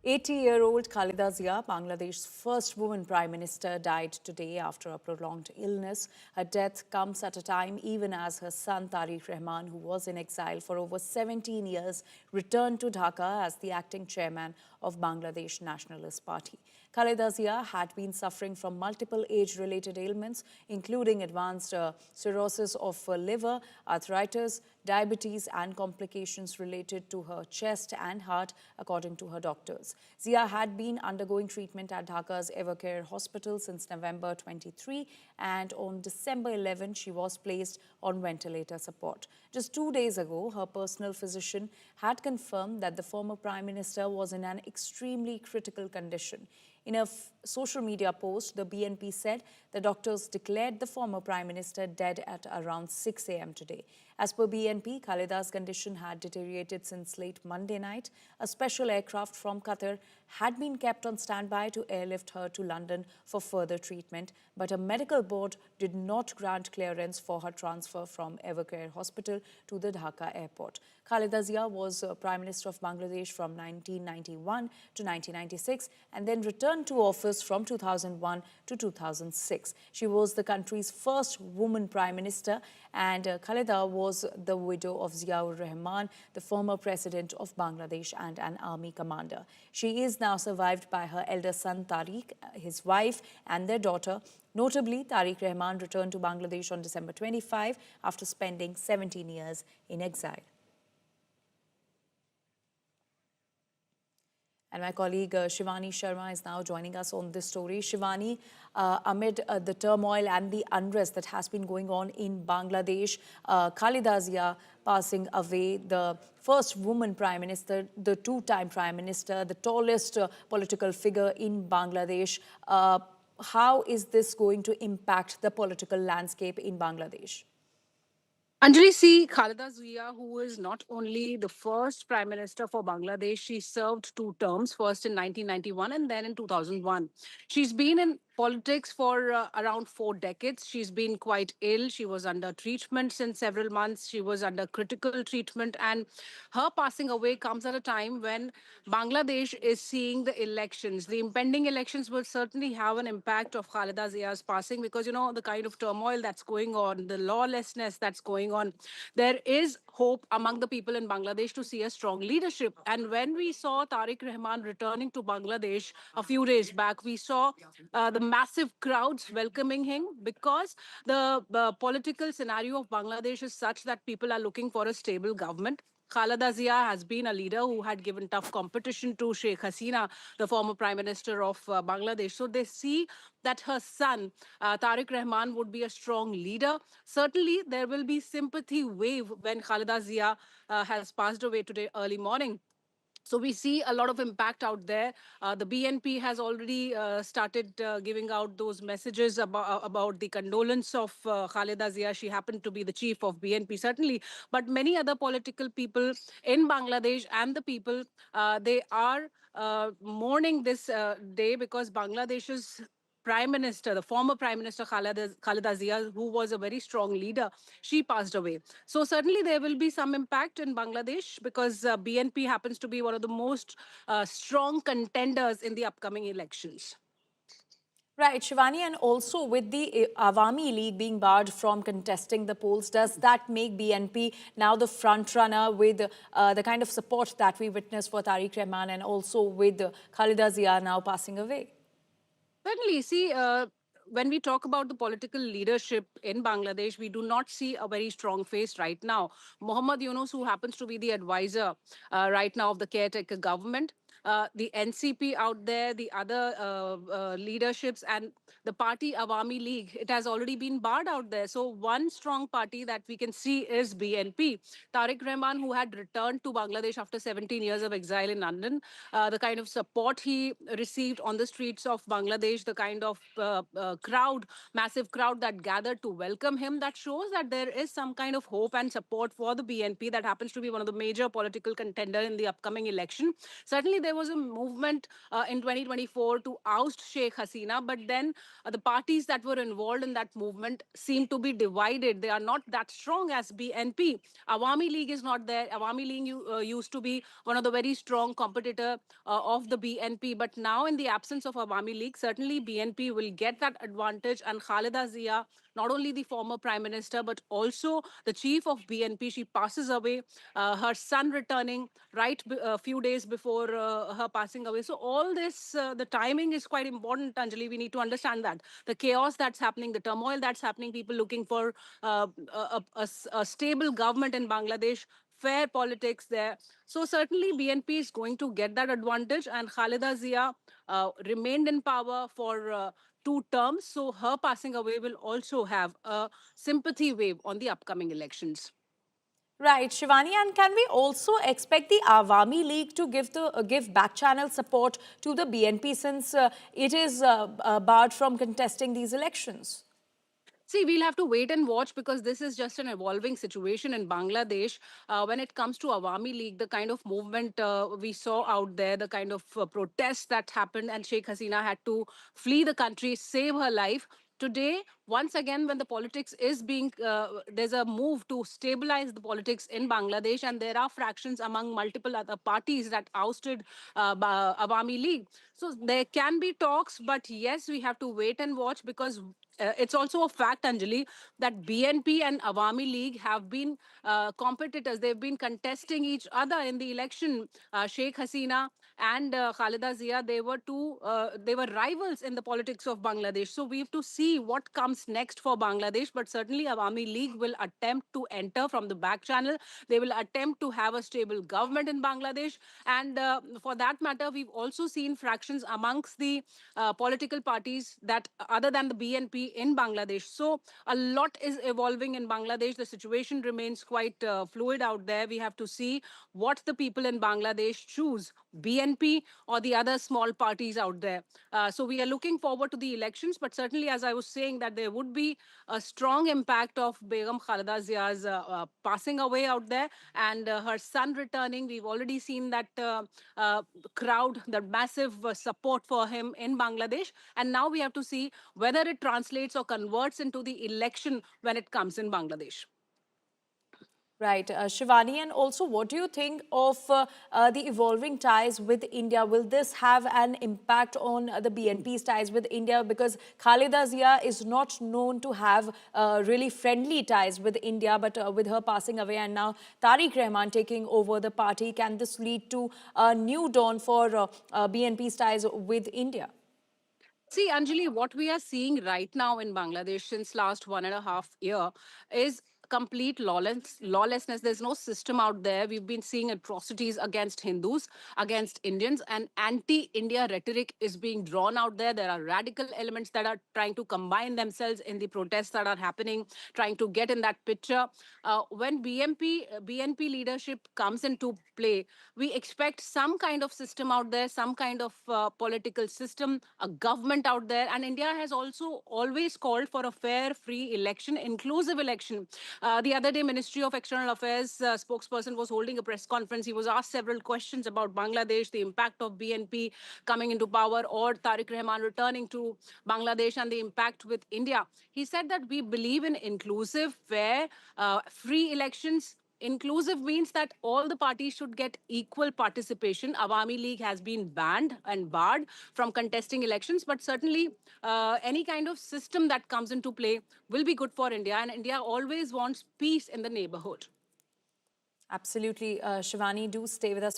80-year-old Khalida Zia, Bangladesh's first woman prime minister, died today after a prolonged illness. Her death comes at a time even as her son Tariq Rahman, who was in exile for over 17 years, returned to Dhaka as the acting chairman of Bangladesh Nationalist Party. Khalida Zia had been suffering from multiple age-related ailments, including advanced cirrhosis of liver, arthritis, diabetes and complications related to her chest and heart, according to her doctors. Zia had been undergoing treatment at Dhaka's Evercare Hospital since November 23, and on December 11, she was placed on ventilator support. Just 2 days ago, her personal physician had confirmed that the former Prime Minister was in an extremely critical condition. In a social media post, the BNP said the doctors declared the former Prime Minister dead at around 6 a.m. today. As per BNP, Khalida's condition had deteriorated since late Monday night. A special aircraft from Qatar had been kept on standby to airlift her to London for further treatment, but a medical board did not grant clearance for her transfer from Evercare Hospital to the Dhaka airport. Khalida Zia was Prime Minister of Bangladesh from 1991 to 1996 and then returned to office from 2001 to 2006. She was the country's first woman Prime Minister, and Khalida was the widow of Ziaur Rahman, the former president of Bangladesh and an army commander. She is now survived by her elder son Tariq, his wife and their daughter. Notably, Tariq Rahman returned to Bangladesh on December 25 after spending 17 years in exile. And my colleague Shivani Sharma is now joining us on this story. Shivani, amid the turmoil and the unrest that has been going on in Bangladesh, Khalida Zia passing away, the first woman prime minister, the two-time prime minister, the tallest political figure in Bangladesh. How is this going to impact the political landscape in Bangladesh? Anjali, see, Khalida Zia, who is not only the first Prime Minister for Bangladesh, she served 2 terms, first in 1991 and then in 2001. She's been in politics for around 4 decades. She's been quite ill. She was under treatment since several months. She was under critical treatment. And her passing away comes at a time when Bangladesh is seeing the elections. The impending elections will certainly have an impact of Khalida Zia's passing because, you know, the kind of turmoil that's going on, the lawlessness that's going on. There is hope among the people in Bangladesh to see a strong leadership. And when we saw Tariq Rahman returning to Bangladesh a few days back, we saw the massive crowds welcoming him because the political scenario of Bangladesh is such that people are looking for a stable government. Khalida Zia has been a leader who had given tough competition to Sheikh Hasina, the former Prime Minister of Bangladesh. So they see that her son, Tariq Rahman, would be a strong leader. Certainly, there will be sympathy wave when Khalida Zia has passed away today early morning. So we see a lot of impact out there. The BNP has already started giving out those messages about the condolence of Khalida Zia. She happened to be the chief of BNP, certainly. But many other political people in Bangladesh and the people, they are mourning this day because Bangladesh's Prime Minister, the former Prime Minister Khalida Zia, who was a very strong leader, she passed away. So certainly there will be some impact in Bangladesh because BNP happens to be one of the most strong contenders in the upcoming elections. Right, Shivani, and also with the Awami League being barred from contesting the polls, does that make BNP now the front runner with the kind of support that we witnessed for Tariq Rahman and also with Khalida Zia now passing away? Certainly, see, when we talk about the political leadership in Bangladesh, we do not see a very strong face right now. Muhammad Yunus, who happens to be the advisor right now of the caretaker government, the NCP out there, the other leaderships, and the party Awami League, it has already been barred out there. So one strong party that we can see is BNP. Tariq Rahman, who had returned to Bangladesh after 17 years of exile in London, the kind of support he received on the streets of Bangladesh, the kind of crowd, massive crowd that gathered to welcome him, that shows that there is some kind of hope and support for the BNP that happens to be one of the major political contender in the upcoming election. Certainly, there was a movement in 2024 to oust Sheikh Hasina, but then the parties that were involved in that movement seem to be divided. They are not that strong as BNP. Awami League is not there. Awami League used to be one of the very strong competitor of the BNP, but now in the absence of Awami League, certainly BNP will get that advantage, and Khaleda Zia, not only the former prime minister, but also the chief of BNP, she passes away, her son returning right a few days before her passing away. So all this, the timing is quite important, Anjali. We need to understand that. The chaos that's happening, the turmoil that's happening, people looking for a stable government in Bangladesh, fair politics there. So certainly BNP is going to get that advantage, and Khaleda Zia remained in power for 2 terms. So her passing away will also have a sympathy wave on the upcoming elections. Right, Shivani, and can we also expect the Awami League to give back channel support to the BNP since it is barred from contesting these elections? See, we'll have to wait and watch because this is just an evolving situation in Bangladesh. When it comes to Awami League, the kind of movement we saw out there, the kind of protests that happened, and Sheikh Hasina had to flee the country, save her life. Today, once again, when the politics is being, there's a move to stabilize the politics in Bangladesh, and there are fractions among multiple other parties that ousted Awami League. So there can be talks, but yes, we have to wait and watch because it's also a fact, Anjali, that BNP and Awami League have been competitors. They've been contesting each other in the election. Sheikh Hasina and Khaleda Zia, they were rivals in the politics of Bangladesh. So we have to see what comes next for Bangladesh. But certainly, Awami League will attempt to enter from the back channel. They will attempt to have a stable government in Bangladesh. And for that matter, we've also seen fractions amongst the political parties that other than the BNP in Bangladesh. So a lot is evolving in Bangladesh. The situation remains quite fluid out there. We have to see what the people in Bangladesh choose, BNP or the other small parties out there. So we are looking forward to the elections, but certainly, as I was saying, that there would be a strong impact of Begum Khaleda Zia's passing away out there and her son returning. We've already seen that crowd, the massive support for him in Bangladesh. And now we have to see whether it translates or converts into the election when it comes in Bangladesh. Right, Shivani, and also what do you think of the evolving ties with India? Will this have an impact on the BNP's ties with India? Because Khaleda Zia is not known to have really friendly ties with India, but with her passing away and now Tariq Rahman taking over the party, can this lead to a new dawn for BNP's ties with India? See, Anjali, what we are seeing right now in Bangladesh since last 1.5 year is complete lawlessness. There's no system out there. We've been seeing atrocities against Hindus, against Indians, and anti-India rhetoric is being drawn out there. There are radical elements that are trying to combine themselves in the protests that are happening, trying to get in that picture. When BNP leadership comes into play, we expect some kind of system out there, some kind of political system, a government out there. And India has also always called for a fair, free election, inclusive election. The other day, Ministry of External Affairs spokesperson was holding a press conference. He was asked several questions about Bangladesh, the impact of BNP coming into power or Tariq Rahman returning to Bangladesh and the impact with India. He said that we believe in inclusive, fair, free elections. Inclusive means that all the parties should get equal participation. Awami League has been banned and barred from contesting elections, but certainly any kind of system that comes into play will be good for India, and India always wants peace in the neighborhood. Absolutely. Shivani, do stay with us.